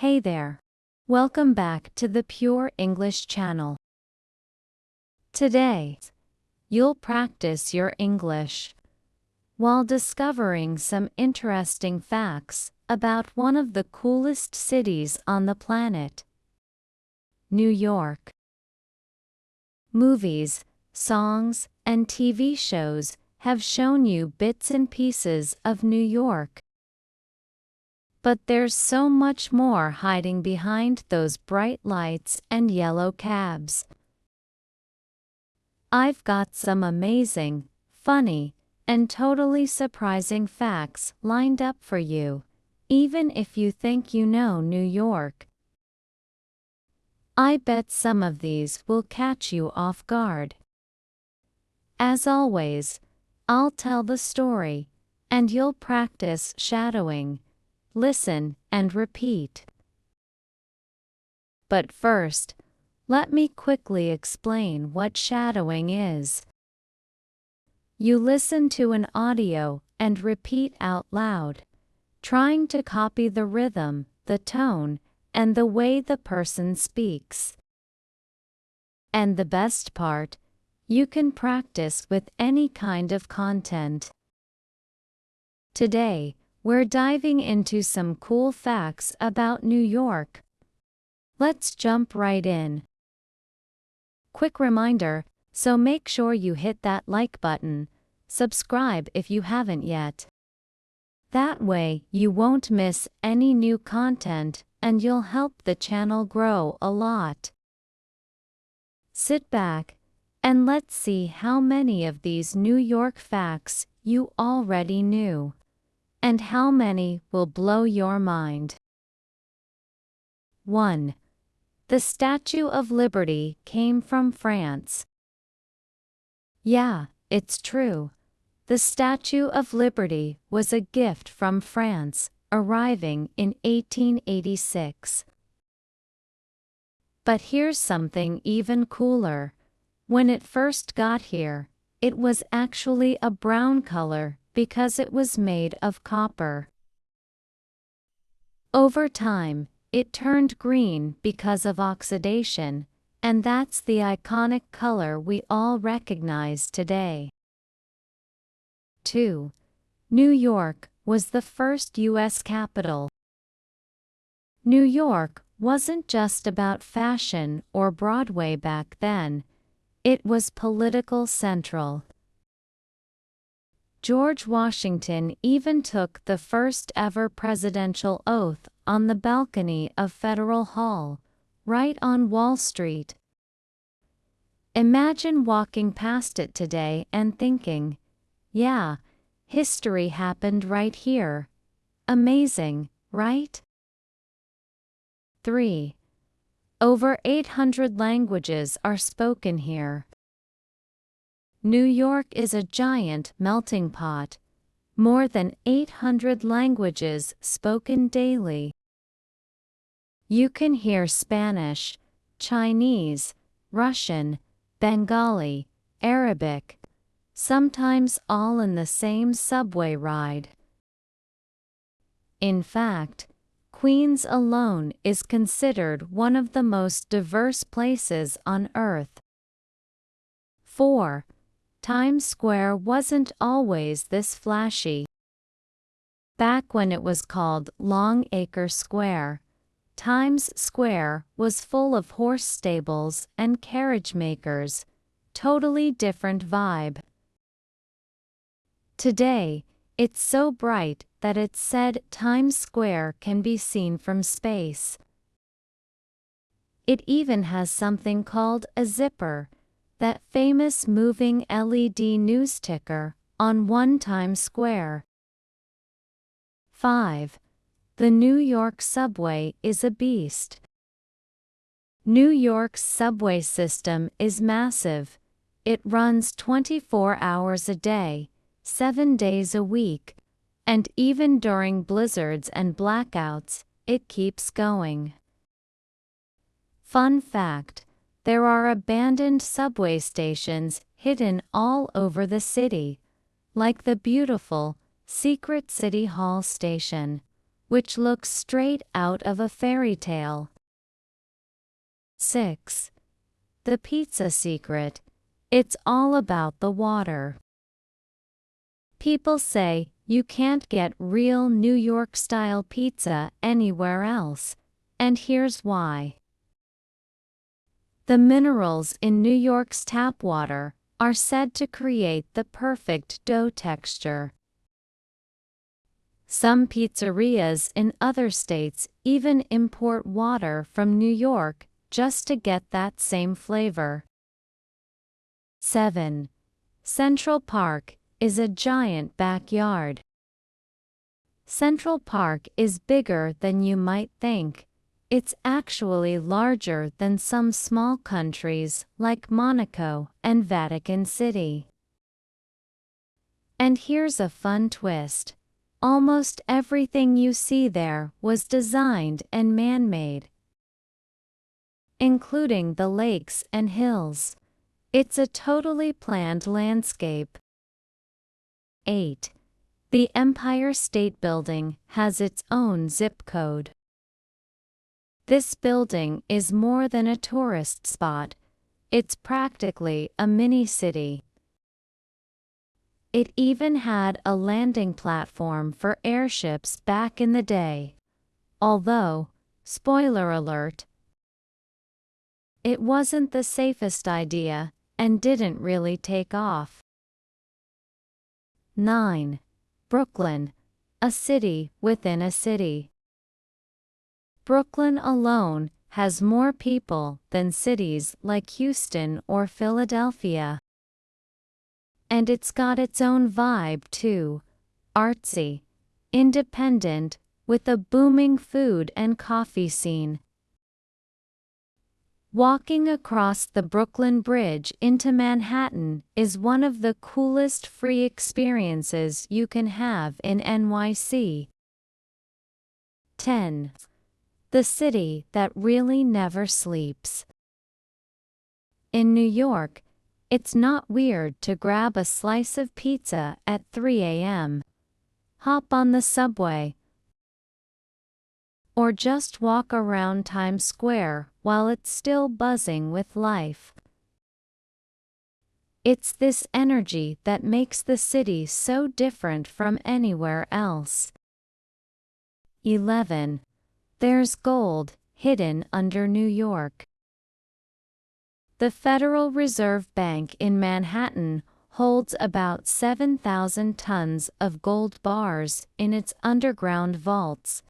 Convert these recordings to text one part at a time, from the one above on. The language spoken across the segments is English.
Hey there! Welcome back to the Pure English channel. Today, you'll practice your English while discovering some interesting facts about one of the coolest cities on the planet, New York. Movies, songs, and TV shows have shown you bits and pieces of New York. But there's so much more hiding behind those bright lights and yellow cabs. I've got some amazing, funny, and totally surprising facts lined up for you, even if you think you know New York. I bet some of these will catch you off guard. As always, I'll tell the story, and you'll practice shadowing. Listen and repeat. But first, let me quickly explain what shadowing is. You listen to an audio and repeat out loud, trying to copy the rhythm, the tone, and the way the person speaks. And the best part, you can practice with any kind of content. Today, we're diving into some cool facts about New York. Let's jump right in. Quick reminder, so make sure you hit that like button, subscribe if you haven't yet. That way you won't miss any new content and you'll help the channel grow a lot. Sit back, and let's see how many of these New York facts you already knew. And how many will blow your mind. 1. The Statue of Liberty came from France. Yeah, it's true. The Statue of Liberty was a gift from France, arriving in 1886. But here's something even cooler. When it first got here, it was actually a brown color because it was made of copper. Over time, it turned green because of oxidation, and that's the iconic color we all recognize today. 2. New York was the first U.S. capital. New York wasn't just about fashion or Broadway back then, it was political central. George Washington even took the first ever presidential oath on the balcony of Federal Hall, right on Wall Street. Imagine walking past it today and thinking, yeah, history happened right here. Amazing, right? 3. Over 800 languages are spoken here. New York is a giant melting pot, more than 800 languages spoken daily. You can hear Spanish, Chinese, Russian, Bengali, Arabic, sometimes all in the same subway ride. In fact, Queens alone is considered one of the most diverse places on Earth. 4. Times Square wasn't always this flashy. Back when it was called Longacre Square, Times Square was full of horse stables and carriage makers, totally different vibe. Today, it's so bright that it's said Times Square can be seen from space. It even has something called a zipper, that famous moving LED news ticker, on one Times Square. 5. The New York subway is a beast. New York's subway system is massive. It runs 24 hours a day, 7 days a week, and even during blizzards and blackouts, it keeps going. Fun fact: there are abandoned subway stations hidden all over the city, like the beautiful Secret City Hall station, which looks straight out of a fairy tale. 6. The pizza secret. It's all about the water. People say you can't get real New York-style pizza anywhere else, and here's why. The minerals in New York's tap water are said to create the perfect dough texture. Some pizzerias in other states even import water from New York just to get that same flavor. 7. Central Park is a giant backyard. Central Park is bigger than you might think. It's actually larger than some small countries like Monaco and Vatican City. And here's a fun twist. Almost everything you see there was designed and man-made, including the lakes and hills. It's a totally planned landscape. 8. The Empire State Building has its own zip code. This building is more than a tourist spot. It's practically a mini-city. It even had a landing platform for airships back in the day. Although, spoiler alert, it wasn't the safest idea and didn't really take off. 9. Brooklyn, a city within a city. Brooklyn alone has more people than cities like Houston or Philadelphia. And it's got its own vibe too, artsy, independent, with a booming food and coffee scene. Walking across the Brooklyn Bridge into Manhattan is one of the coolest free experiences you can have in NYC. 10. The city that really never sleeps. In New York, it's not weird to grab a slice of pizza at 3 a.m., hop on the subway, or just walk around Times Square while it's still buzzing with life. It's this energy that makes the city so different from anywhere else. 11. There's gold hidden under New York. The Federal Reserve Bank in Manhattan holds about 7,000 tons of gold bars in its underground vaults.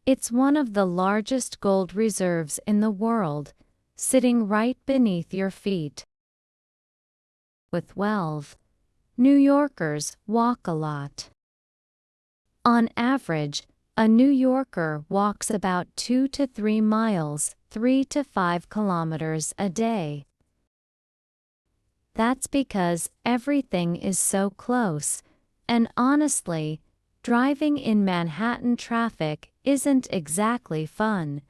It's one of the largest gold reserves in the world, sitting right beneath your feet. With wealth, New Yorkers walk a lot. On average, a New Yorker walks about 2 to 3 miles, 3 to 5 kilometers a day. That's because everything is so close, and honestly, driving in Manhattan traffic isn't exactly fun.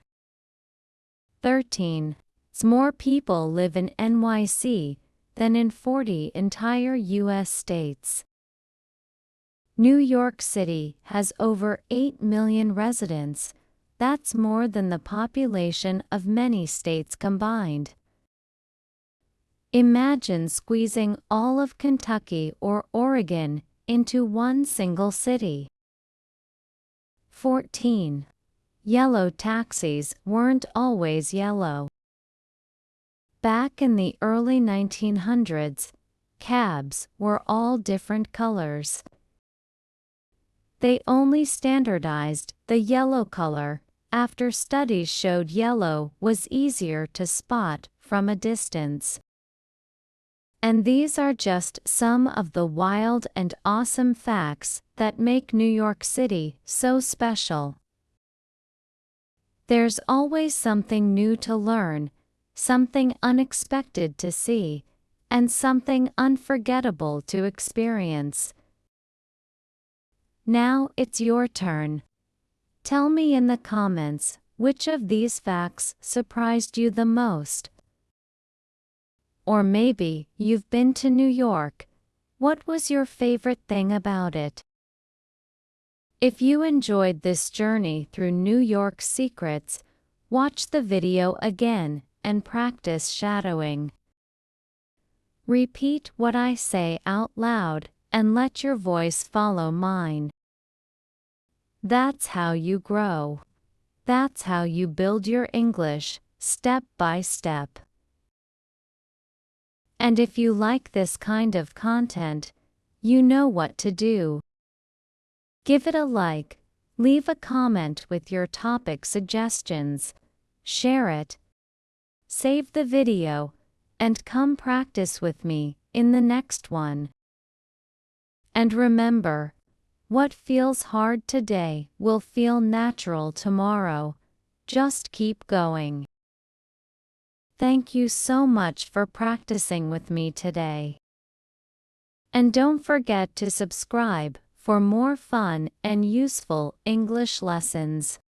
13. More people live in NYC than in 40 entire U.S. states. New York City has over 8 million residents. That's more than the population of many states combined. Imagine squeezing all of Kentucky or Oregon into one single city. 14. Yellow taxis weren't always yellow. Back in the early 1900s, cabs were all different colors. They only standardized the yellow color after studies showed yellow was easier to spot from a distance. And these are just some of the wild and awesome facts that make New York City so special. There's always something new to learn, something unexpected to see, and something unforgettable to experience. Now it's your turn. Tell me in the comments which of these facts surprised you the most. Or maybe you've been to New York. What was your favorite thing about it? If you enjoyed this journey through New York secrets, watch the video again and practice shadowing. Repeat what I say out loud and let your voice follow mine. That's how you grow. That's how you build your English, step by step. And if you like this kind of content, you know what to do. Give it a like, leave a comment with your topic suggestions, share it, save the video, and come practice with me in the next one. And remember, what feels hard today will feel natural tomorrow. Just keep going. Thank you so much for practicing with me today. And don't forget to subscribe for more fun and useful English lessons.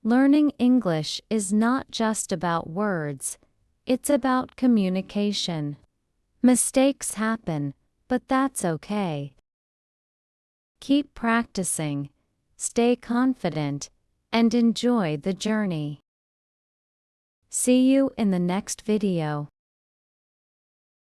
Learning English is not just about words, it's about communication. Mistakes happen, but that's okay. Keep practicing, stay confident, and enjoy the journey. See you in the next video.